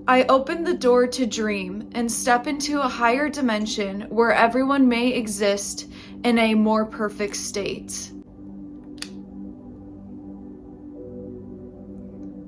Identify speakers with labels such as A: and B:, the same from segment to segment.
A: I open the door to dream and step into a higher dimension where everyone may exist in a more perfect state.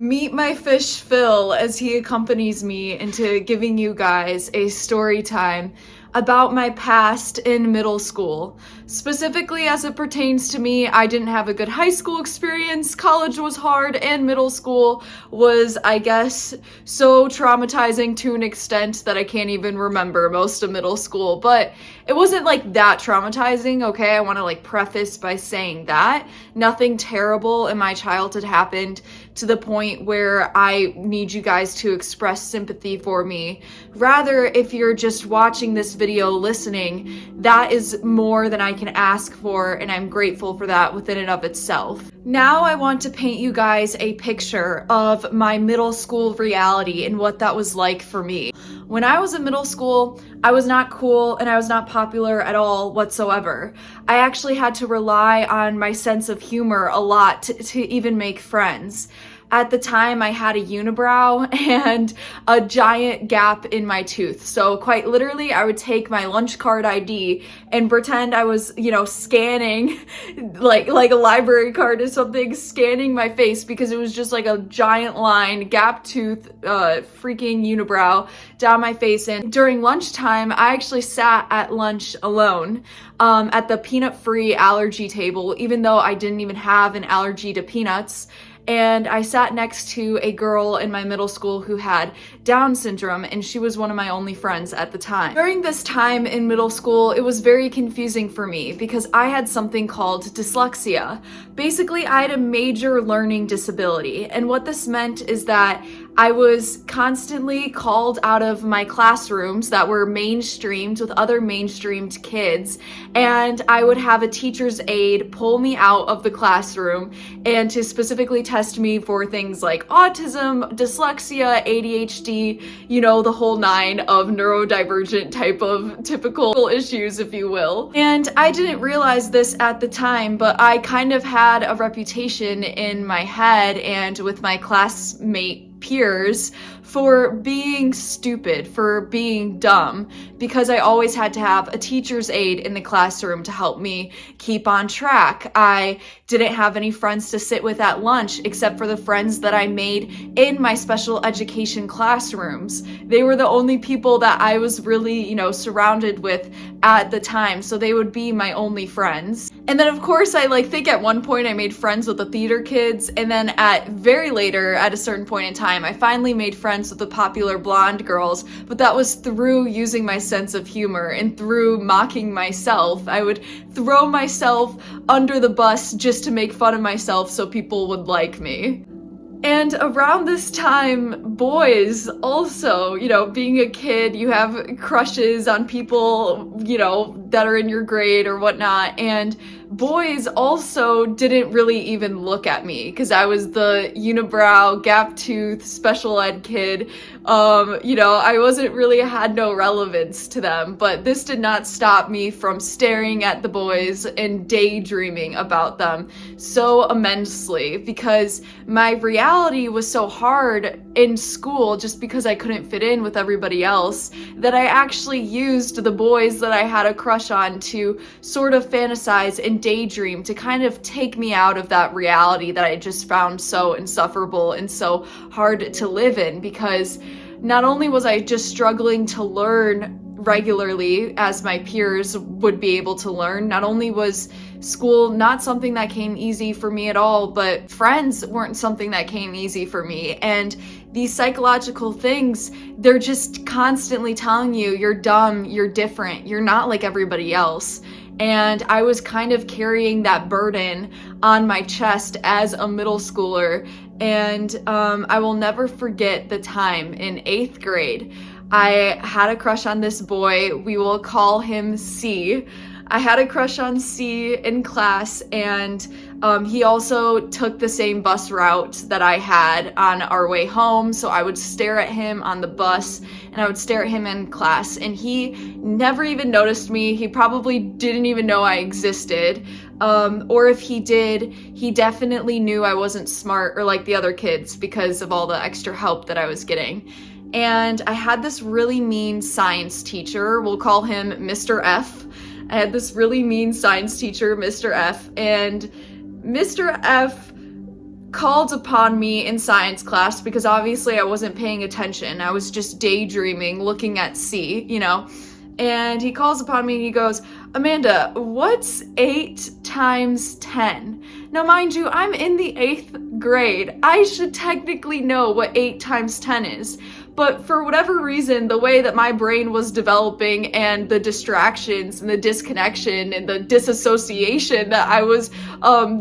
A: Meet my fish Phil as he accompanies me into giving you guys a story time about my past in middle school. Specifically as it pertains to me, I didn't have a good high school experience, college was hard, and middle school was, I guess, so traumatizing to an extent that I can't even remember most of middle school. But it wasn't like that traumatizing, okay? I want to like preface by saying that. Nothing terrible in my childhood happened to the point where I need you guys to express sympathy for me. Rather, if you're just watching this video, listening, that is more than I can ask for, and I'm grateful for that within and of itself. Now I want to paint you guys a picture of my middle school reality and what that was like for me. When I was in middle school, I was not cool and I was not popular at all whatsoever. I actually had to rely on my sense of humor a lot to even make friends. At the time, I had a unibrow and a giant gap in my tooth. So quite literally, I would take my lunch card ID and pretend I was, scanning like a library card or something, scanning my face because it was just like a giant line, gap tooth, freaking unibrow down my face. And during lunchtime, I actually sat at lunch alone at the peanut-free allergy table, even though I didn't even have an allergy to peanuts. And I sat next to a girl in my middle school who had Down syndrome, and she was one of my only friends at the time. During this time in middle school, it was very confusing for me because I had something called dyslexia. Basically, I had a major learning disability, and what this meant is that I was constantly called out of my classrooms that were mainstreamed with other mainstreamed kids, and I would have a teacher's aide pull me out of the classroom and to specifically test me for things like autism, dyslexia, ADHD, the whole nine of neurodivergent type of typical issues, if you will. And I didn't realize this at the time, but I kind of had a reputation in my head and with my classmate peers for being stupid, for being dumb, because I always had to have a teacher's aide in the classroom to help me keep on track. I didn't have any friends to sit with at lunch except for the friends that I made in my special education classrooms. They were the only people that I was really, surrounded with at the time, so they would be my only friends. And then of course I think at one point I made friends with the theater kids, and then at a certain point in time, I finally made friends with the popular blonde girls, but that was through using my sense of humor and through mocking myself. I would throw myself under the bus just to make fun of myself so people would like me. And around this time, boys also, being a kid, you have crushes on people, that are in your grade or whatnot. And boys also didn't really even look at me because I was the unibrow, gap tooth, special ed kid. I had no relevance to them, but this did not stop me from staring at the boys and daydreaming about them so immensely because my reality was so hard in school just because I couldn't fit in with everybody else that I actually used the boys that I had a crush on to sort of fantasize and daydream to kind of take me out of that reality that I just found so insufferable and so hard to live in, because not only was I just struggling to learn regularly as my peers would be able to learn, not only was school not something that came easy for me at all, but friends weren't something that came easy for me. And these psychological things, they're just constantly telling you you're dumb, you're different, you're not like everybody else. And I was kind of carrying that burden on my chest as a middle schooler. And I will never forget the time in 8th grade. I had a crush on this boy. We will call him C. I had a crush on C in class, and he also took the same bus route that I had on our way home, so I would stare at him on the bus, and I would stare at him in class, and he never even noticed me. He probably didn't even know I existed, or if he did, he definitely knew I wasn't smart or like the other kids because of all the extra help that I was getting. and I had this really mean science teacher. We'll call him Mr. F. I had this really mean science teacher, Mr. F, and Mr. F called upon me in science class because obviously I wasn't paying attention. I was just daydreaming, looking at C, you know, and he calls upon me and he goes, "Amanda, what's 8 times 10? Now, mind you, I'm in the 8th grade. I should technically know what 8 times 10 is. But for whatever reason, the way that my brain was developing and the distractions and the disconnection and the disassociation that I was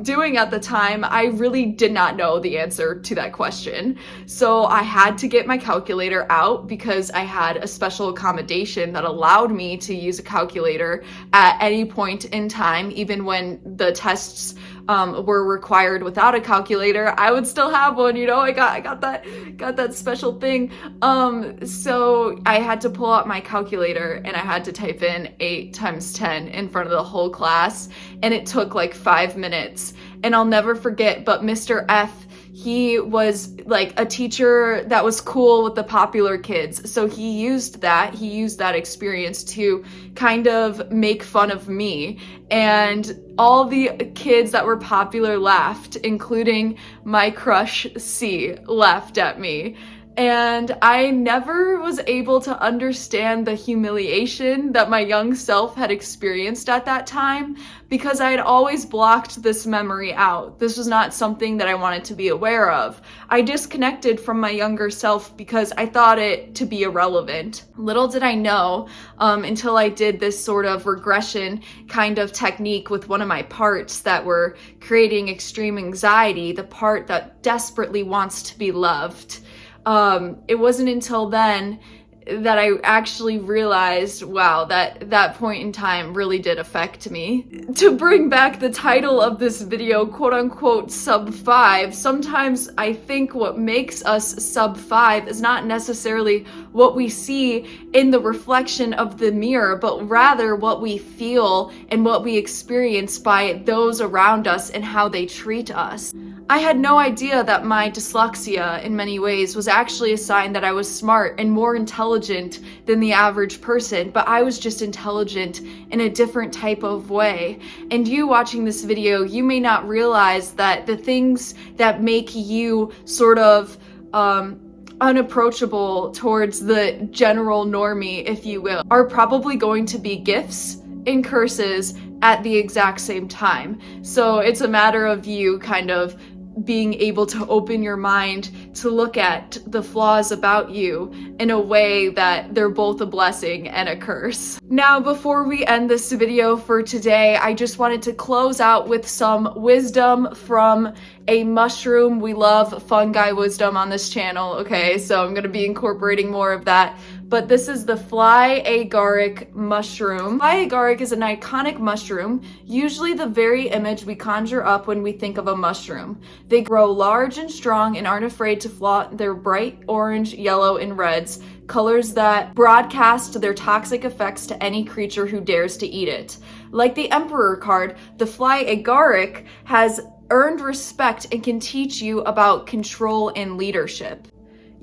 A: doing at the time, I really did not know the answer to that question. So I had to get my calculator out because I had a special accommodation that allowed me to use a calculator at any point in time, even when the tests were required without a calculator. I would still have one, you know. I got that special thing. So I had to pull out my calculator and I had to type in 8 times 10 in front of the whole class, and it took like 5 minutes. And I'll never forget, but Mr. F, he was like a teacher that was cool with the popular kids. So he used that experience to kind of make fun of me. And all the kids that were popular laughed, including my crush C laughed at me. And I never was able to understand the humiliation that my young self had experienced at that time because I had always blocked this memory out. This was not something that I wanted to be aware of. I disconnected from my younger self because I thought it to be irrelevant. Little did I know until I did this sort of regression kind of technique with one of my parts that were creating extreme anxiety, the part that desperately wants to be loved. It wasn't until then that I actually realized, wow, that point in time really did affect me. To bring back the title of this video, quote unquote sub5, sometimes I think what makes us sub5 is not necessarily what we see in the reflection of the mirror, but rather what we feel and what we experience by those around us and how they treat us. I had no idea that my dyslexia in many ways was actually a sign that I was smart and more intelligent than the average person, but I was just intelligent in a different type of way. And you watching this video, you may not realize that the things that make you sort of unapproachable towards the general normie, if you will, are probably going to be gifts and curses at the exact same time. So it's a matter of you kind of being able to open your mind to look at the flaws about you in a way that they're both a blessing and a curse. Now, before we end this video for today, I just wanted to close out with some wisdom from a mushroom. We love fungi wisdom on this channel, okay? So I'm gonna be incorporating more of that. But this is the fly agaric mushroom. Fly agaric is an iconic mushroom, usually the very image we conjure up when we think of a mushroom. They grow large and strong and aren't afraid to flaunt their bright orange, yellow, and reds, colors that broadcast their toxic effects to any creature who dares to eat it. Like the Emperor card, the fly agaric has earned respect and can teach you about control and leadership.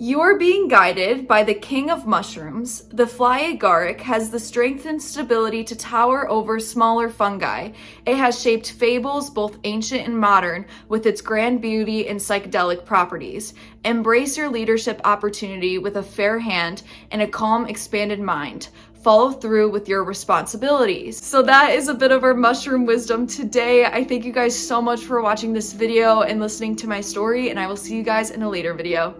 A: You are being guided by the king of mushrooms. The fly agaric has the strength and stability to tower over smaller fungi. It has shaped fables, both ancient and modern, with its grand beauty and psychedelic properties. Embrace your leadership opportunity with a fair hand and a calm, expanded mind. Follow through with your responsibilities. So that is a bit of our mushroom wisdom today. I thank you guys so much for watching this video and listening to my story, and I will see you guys in a later video.